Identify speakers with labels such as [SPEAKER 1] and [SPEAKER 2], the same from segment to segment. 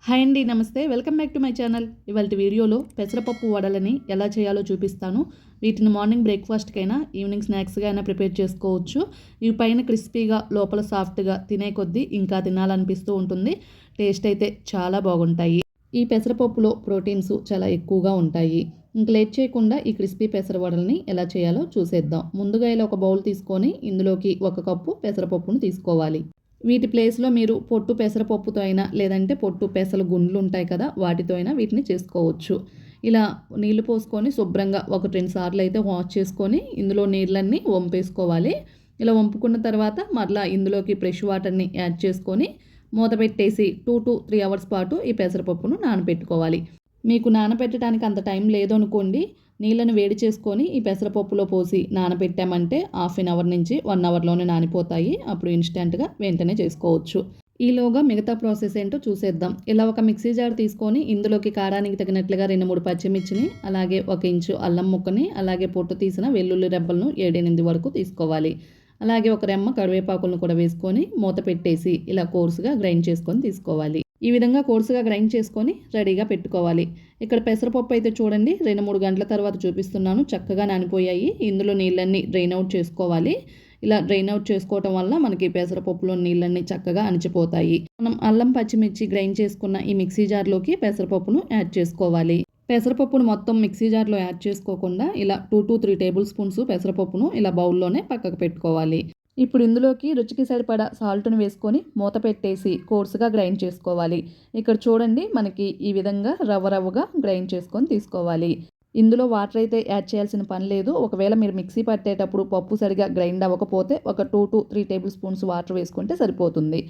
[SPEAKER 1] Hi అండి, నమస్తే. Welcome back to my channel. ఇవాళ వీడియోలో పెసరపప్పు వడలని ఎలా చేయాలో చూపిస్తాను. వీటిని మార్నింగ్ బ్రేక్ఫాస్ట్కైనా ఈవినింగ్ స్నాక్స్గా అయినా ప్రిపేర్ చేసుకోవచ్చు. ఇవి పైన క్రిస్పీగా లోపల సాఫ్ట్గా తినే కొద్దీ ఇంకా తినాలనిపిస్తూ ఉంటుంది. టేస్ట్ అయితే చాలా బాగుంటాయి. ఈ పెసరపప్పులో ప్రోటీన్స్ చాలా ఎక్కువగా ఉంటాయి. ఇంక లేట్ చేయకుండా ఈ క్రిస్పీ పెసర వడల్ని ఎలా చేయాలో చూసేద్దాం. ముందుగా ఇలా ఒక బౌల్ తీసుకొని ఇందులోకి 1 కప్పు పెసరపప్పును తీసుకోవాలి. వీటి ప్లేస్లో మీరు పొట్టు పెసరపప్పుతో అయినా లేదంటే పొట్టు పెసల గుండ్లు ఉంటాయి కదా, వాటితో అయినా వీటిని చేసుకోవచ్చు. ఇలా నీళ్లు పోసుకొని శుభ్రంగా 1-2 సార్లు అయితే వాష్ చేసుకొని ఇందులో నీళ్ళన్నీ వంపేసుకోవాలి. ఇలా వంపుకున్న తర్వాత మరలా ఇందులోకి ఫ్రెష్ వాటర్ని యాడ్ చేసుకొని మూత పెట్టేసి 2-3 అవర్స్ పాటు ఈ పెసరపప్పును నానబెట్టుకోవాలి. మీకు నానబెట్టడానికి అంత టైం లేదనుకోండి, నీళ్ళను వేడి చేసుకొని ఈ పెసరపప్పులో పోసి నానబెట్టామంటే హాఫ్ అన్ అవర్ నుంచి 1 అవర్లోనే నానిపోతాయి. అప్పుడు ఇన్స్టెంట్గా వెంటనే చేసుకోవచ్చు. ఈలోగా మిగతా ప్రాసెస్ ఏంటో చూసేద్దాం. ఇలా ఒక మిక్సీ జార్ తీసుకొని ఇందులోకి కారానికి తగినట్లుగా 2-3 పచ్చిమిర్చిని, అలాగే 1 ఇంచు అల్లం ముక్కని, అలాగే పొట్టు తీసిన వెల్లుల్లి రెబ్బలను 7-8 వరకు తీసుకోవాలి. అలాగే 1 రెమ్మ కరివేపాకులను కూడా వేసుకొని మూత పెట్టేసి ఇలా కోర్సుగా గ్రైండ్ చేసుకొని తీసుకోవాలి. ఈ విధంగా కోర్సుగా గ్రైండ్ చేసుకొని రెడీగా పెట్టుకోవాలి. ఇక్కడ పెసరపప్పు అయితే చూడండి 2-3 గంటల తర్వాత చూపిస్తున్నాను, చక్కగా నానిపోయాయి. ఇందులో నీళ్ళన్నీ డ్రైన్ అవుట్ చేసుకోవాలి. ఇలా డ్రైన్ అవుట్ చేసుకోవటం వల్ల మనకి పెసరపప్పులో నీళ్ళన్నీ చక్కగా అణిచిపోతాయి. మనం అల్లం పచ్చిమిర్చి గ్రైండ్ చేసుకున్న ఈ మిక్సీ జార్లోకి పెసరపప్పును యాడ్ చేసుకోవాలి. పెసరపప్పును మొత్తం మిక్సీ జార్లో యాడ్ చేసుకోకుండా ఇలా 2-3 టేబుల్ స్పూన్స్ పెసరపప్పును ఇలా బౌల్లోనే పక్కకు పెట్టుకోవాలి. ఇప్పుడు ఇందులోకి రుచికి సరిపడా సాల్ట్ను వేసుకొని మూత పెట్టేసి కోర్సుగా గ్రైండ్ చేసుకోవాలి. ఇక్కడ చూడండి మనకి ఈ విధంగా రవ్వగా గ్రైండ్ చేసుకొని తీసుకోవాలి. ఇందులో వాటర్ అయితే యాడ్ చేయాల్సిన పని లేదు. ఒకవేళ మీరు మిక్సీ పట్టేటప్పుడు పప్పు సరిగా గ్రైండ్ అవ్వకపోతే ఒక 2-3 టేబుల్ స్పూన్స్ వాటర్ వేసుకుంటే సరిపోతుంది.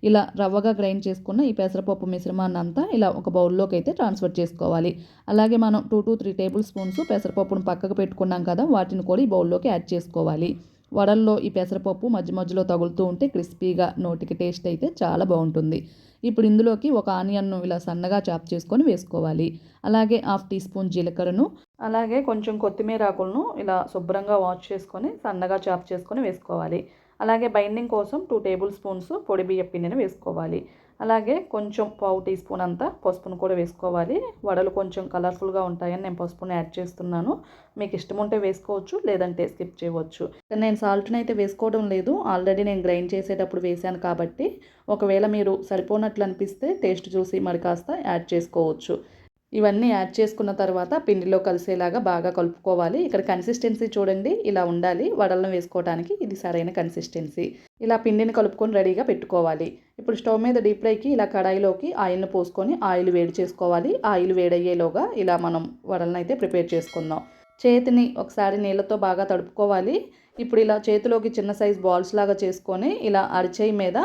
[SPEAKER 1] ఇలా రవ్వగా గ్రైండ్ చేసుకున్న ఈ పెసరపప్పు మిశ్రమాన్ని అంతా ఇలా ఒక బౌల్లోకి అయితే ట్రాన్స్ఫర్ చేసుకోవాలి. అలాగే మనం 2-3 టేబుల్ స్పూన్స్ పెసరపప్పును పక్కకు పెట్టుకున్నాం కదా, వాటిని కూడా ఈ బౌల్లోకి యాడ్ చేసుకోవాలి. వడల్లో ఈ పెసరపప్పు మధ్య మధ్యలో తగులుతూ ఉంటే క్రిస్పీగా నోటికి టేస్ట్ అయితే చాలా బాగుంటుంది. ఇప్పుడు ఇందులోకి 1 ఆనియన్ను ఇలా సన్నగా చాప్ చేసుకొని వేసుకోవాలి. అలాగే 1/2 టీ స్పూన్ జీలకర్రను, అలాగే కొంచెం కొత్తిమీర ఆకులను ఇలా శుభ్రంగా వాష్ చేసుకొని సన్నగా చాప్ చేసుకొని వేసుకోవాలి. అలాగే బైండింగ్ కోసం 2 టేబుల్ స్పూన్స్ పొడి బియ్యం పిండిని వేసుకోవాలి. అలాగే కొంచెం 1/2 టీ స్పూన్ అంతా పసుపును కూడా వేసుకోవాలి. వడలు కొంచెం కలర్ఫుల్గా ఉంటాయని నేను పసుపును యాడ్ చేస్తున్నాను. మీకు ఇష్టం ఉంటే వేసుకోవచ్చు, లేదంటే స్కిప్ చేయవచ్చు. నేను సాల్ట్ని అయితే వేసుకోవడం లేదు, ఆల్రెడీ నేను గ్రైండ్ చేసేటప్పుడు వేసాను కాబట్టి ఒకవేళ మీరు సరిపోనట్లు అనిపిస్తే టేస్ట్ చూసి మరి కాస్త యాడ్ చేసుకోవచ్చు. ఇవన్నీ యాడ్ చేసుకున్న తర్వాత పిండిలో కలిసేలాగా బాగా కలుపుకోవాలి. ఇక్కడ కన్సిస్టెన్సీ చూడండి, ఇలా ఉండాలి. వడలను వేసుకోవడానికి ఇది సరైన కన్సిస్టెన్సీ. ఇలా పిండిని కలుపుకొని రెడీగా పెట్టుకోవాలి. ఇప్పుడు స్టవ్ మీద డీప్ ఫ్రైకి ఇలా కడాయిలోకి ఆయిల్ను పోసుకొని ఆయిల్ వేడి చేసుకోవాలి. ఆయిల్ వేడయ్యేలోగా ఇలా మనం వడలను అయితే ప్రిపేర్ చేసుకుందాం. చేతిని ఒకసారి నీళ్ళతో బాగా తడుపుకోవాలి. ఇప్పుడు ఇలా చేతిలోకి చిన్న సైజ్ బాల్స్ లాగా చేసుకొని ఇలా అరచేయి మీద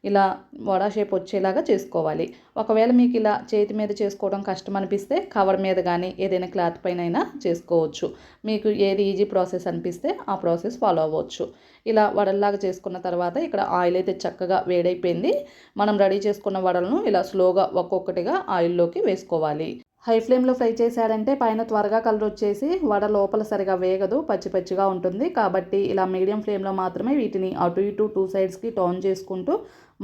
[SPEAKER 1] ఇలా వడా షేప్ వచ్చేలాగా చేసుకోవాలి. ఒకవేళ మీకు ఇలా చేతి మీద చేసుకోవడం కష్టం అనిపిస్తే కవర్ మీద కానీ ఏదైనా క్లాత్ పైన అయినా చేసుకోవచ్చు. మీకు ఏది ఈజీ ప్రాసెస్ అనిపిస్తే ఆ ప్రాసెస్ ఫాలో అవ్వచ్చు. ఇలా వడల్లాగా చేసుకున్న తర్వాత ఇక్కడ ఆయిల్ అయితే చక్కగా వేడైపోయింది. మనం రెడీ చేసుకున్న వడలను ఇలా స్లోగా ఒక్కొక్కటిగా ఆయిల్లోకి వేసుకోవాలి. హై ఫ్లేమ్లో ఫ్రై చేశారంటే పైన త్వరగా కలర్ వచ్చేసి వడ లోపల సరిగా వేగదు, పచ్చి పచ్చిగా ఉంటుంది. కాబట్టి ఇలా మీడియం ఫ్లేమ్లో మాత్రమే వీటిని అటు ఇటు 2 సైడ్స్కి టర్న్ చేసుకుంటూ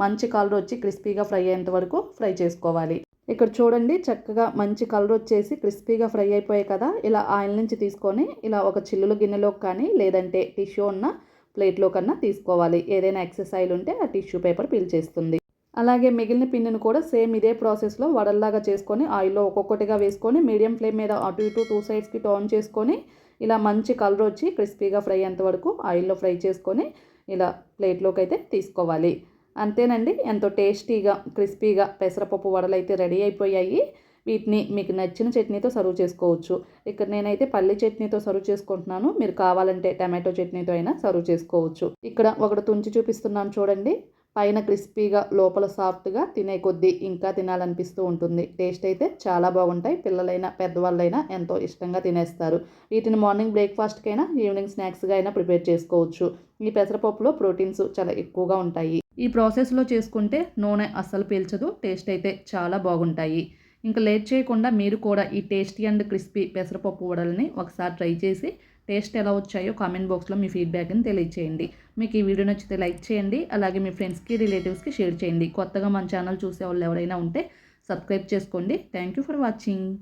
[SPEAKER 1] మంచి కలర్ వచ్చి క్రిస్పీగా ఫ్రై అయ్యేంత వరకు ఫ్రై చేసుకోవాలి. ఇక్కడ చూడండి చక్కగా మంచి కలర్ వచ్చేసి క్రిస్పీగా ఫ్రై అయిపోయాయి కదా. ఇలా ఆయిల్ నుంచి తీసుకొని ఇలా ఒక చిల్లుల గిన్నెలోకి కానీ లేదంటే టిష్యూ ఉన్న ప్లేట్లో కన్నా తీసుకోవాలి. ఏదైనా ఎక్సెస్ ఆయిల్ ఉంటే ఆ టిష్యూ పేపర్ పీల్చేస్తుంది. అలాగే మిగిలిన పిండిని కూడా సేమ్ ఇదే ప్రాసెస్లో వడల్లాగా చేసుకొని ఆయిల్లో ఒక్కొక్కటిగా వేసుకొని మీడియం ఫ్లేమ్ మీద అటు ఇటు 2 సైడ్స్కి టర్న్ చేసుకొని ఇలా మంచి కలర్ వచ్చి క్రిస్పీగా ఫ్రై అయ్యేంత వరకు ఆయిల్లో ఫ్రై చేసుకొని ఇలా ప్లేట్లోకి అయితే తీసుకోవాలి. అంతేనండి, ఎంతో టేస్టీగా క్రిస్పీగా పెసరపప్పు వడలు అయితే రెడీ అయిపోయాయి. వీటిని మీకు నచ్చిన చట్నీతో సర్వ్ చేసుకోవచ్చు. ఇక్కడ నేనైతే పల్లి చట్నీతో సర్వ్ చేసుకుంటున్నాను. మీరు కావాలంటే టమాటో చట్నీతో అయినా సర్వ్ చేసుకోవచ్చు. ఇక్కడ ఒకటి తుంచి చూపిస్తున్నాను చూడండి. పైన క్రిస్పీగా లోపల సాఫ్ట్గా తినే కొద్దీ ఇంకా తినాలనిపిస్తూ ఉంటుంది. టేస్ట్ అయితే చాలా బాగుంటాయి. పిల్లలైనా పెద్దవాళ్ళైనా ఎంతో ఇష్టంగా తినేస్తారు. వీటిని మార్నింగ్ బ్రేక్ఫాస్ట్కైనా ఈవినింగ్ స్నాక్స్గా అయినా ప్రిపేర్ చేసుకోవచ్చు. ఈ పెసరపప్పులో ప్రోటీన్స్ చాలా ఎక్కువగా ఉంటాయి. ఈ ప్రాసెస్లో చేసుకుంటే నూనె అస్సలు పీల్చదు. టేస్ట్ అయితే చాలా బాగుంటాయి. ఇంకా లేట్ చేయకుండా మీరు కూడా ఈ టేస్టీ అండ్ క్రిస్పీ పెసరపప్పు వడలని ఒకసారి ట్రై చేసి టేస్ట్ ఎలా వచ్చాయో కామెంట్ బాక్స్లో మీ ఫీడ్బ్యాక్ని తెలియచేయండి. మీకు ఈ వీడియో నచ్చితే లైక్ చేయండి. అలాగే మీ ఫ్రెండ్స్కి రిలేటివ్స్కి షేర్ చేయండి. కొత్తగా మన ఛానల్ చూసే వాళ్ళు ఎవరైనా ఉంటే సబ్స్క్రైబ్ చేసుకోండి. Thank you for watching.